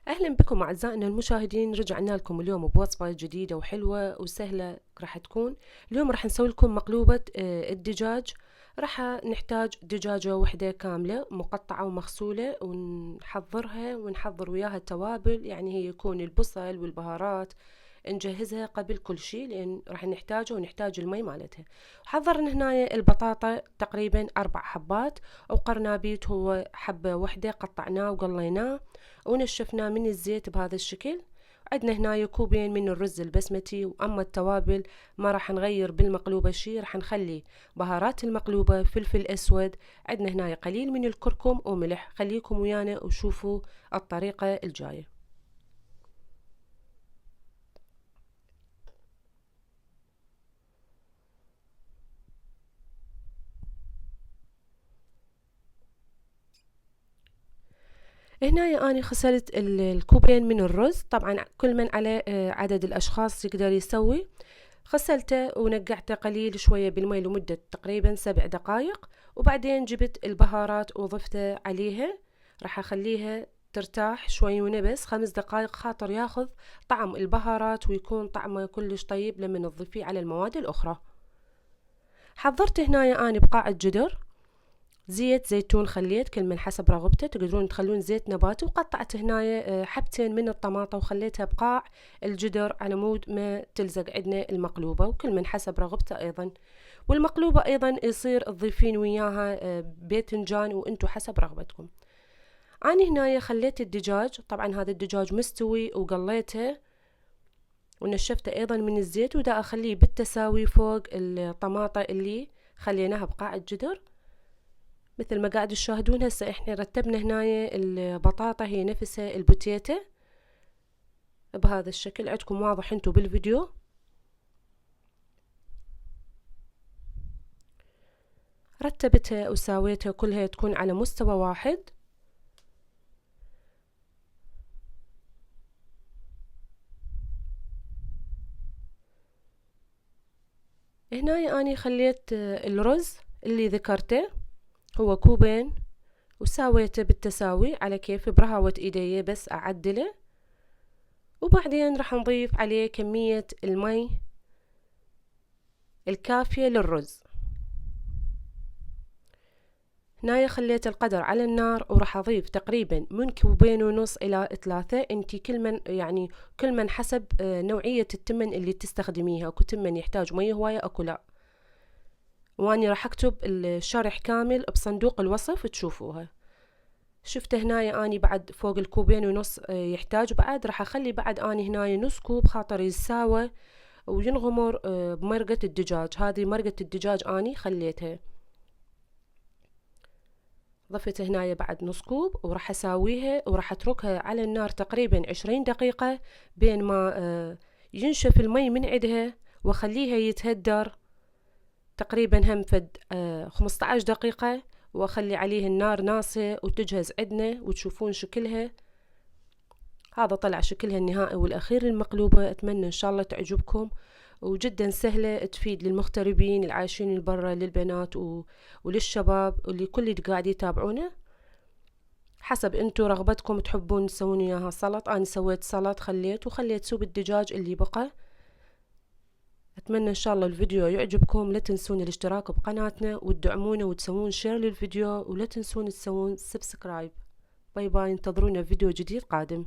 أهلا بكم أعزائنا المشاهدين. رجعنا لكم اليوم بوصفة جديدة وحلوة وسهلة راح تكون. اليوم راح نسوي لكم مقلوبة الدجاج. راح نحتاج دجاجة وحدة كاملة مقطعة ومغسولة، ونحضرها ونحضر وياها التوابل، يعني هي يكون البصل والبهارات نجهزها قبل كل شيء لأن راح نحتاجه ونحتاج المي مالتها. حضرنا هنا البطاطا تقريبا 4 حبات، وقرنابيط هو حبة وحدة قطعناه وقليناه ونشفناه من الزيت بهذا الشكل. عندنا هنا كوبين من الرز البسمتي. واما التوابل ما راح نغير بالمقلوبة شي، راح نخلي بهارات المقلوبة فلفل اسود، عندنا هنا قليل من الكركم وملح. خليكم ويانا وشوفوا الطريقة الجاية. هنا أنا غسلت الكوبين من الرز، طبعا كل من على عدد الأشخاص يقدر يسوي. غسلته ونقعته قليل شوية بالمي لمدة تقريبا 7 دقائق، وبعدين جبت البهارات وضفته عليها. راح أخليها ترتاح شوي ونبس 5 دقائق خاطر ياخذ طعم البهارات ويكون طعمه كلش طيب لما نضيفيه على المواد الأخرى. حضرت هنا أنا بقاع جدر زيت زيتون، خليت كل من حسب رغبته، تقدرون تخلون زيت نباتي. وقطعت هنا حبتين من الطماطة وخليتها بقاع الجدر على مود ما تلزق عندنا المقلوبة، وكل من حسب رغبته أيضا. والمقلوبة أيضا يصير تضيفين وياها باذنجان وانتو حسب رغبتكم. أنا هنا خليت الدجاج، طبعا هذا الدجاج مستوي وقليته ونشفته أيضا من الزيت، ودا أخليه بالتساوي فوق الطماطة اللي خليناها بقاع الجدر. مثل ما قاعد تشاهدون هسه احنا رتبنا هنا البطاطا هي نفسها البوتيتا بهذا الشكل، عندكم واضح انتو بالفيديو. رتبتها وساويتها كلها تكون على مستوى واحد. هنا اني خليت الرز اللي ذكرته هو كوبين، وساويته بالتساوي على كيف برهوة ايدي بس اعدله. وبعدين راح نضيف عليه كمية المي الكافية للرز. هنايا خليت القدر على النار وراح اضيف تقريبا من كوبين ونص الى 3. انتي كل من حسب نوعية التمن اللي تستخدميها، اكو تمن يحتاج مية هواية اكو لا. واني راح اكتب الشرح كامل بصندوق الوصف تشوفوها. شفت هنايا اني بعد فوق الكوبين ونص يحتاج بعد، راح اخلي بعد اني هنايا نص كوب خاطر يتساوى وينغمر بمرقة الدجاج. هذه مرقة الدجاج اني خليتها، ضفت هنايا بعد نص كوب وراح اساويها وراح اتركها على النار تقريبا 20 دقيقة بين ما ينشف المي من عندها، واخليها يتهدر تقريبا هم فد 15 دقيقة، واخلي عليه النار ناصية وتجهز عندنا وتشوفون شكلها. هذا طلع شكلها النهائي والاخير المقلوبة. اتمنى ان شاء الله تعجبكم، وجدا سهلة تفيد للمغتربين العايشين برا، للبنات وللشباب واللي كل قاعد يتابعونه. حسب انتو رغبتكم تحبون تسوون اياها سلط. انا سويت سلط وخليت سوب الدجاج اللي بقى. اتمنى ان شاء الله الفيديو يعجبكم. لا تنسون الاشتراك بقناتنا وتدعمونا وتسوون شير للفيديو، ولا تنسون تسوون سبسكرايب. باي باي، انتظرونا فيديو جديد قادم.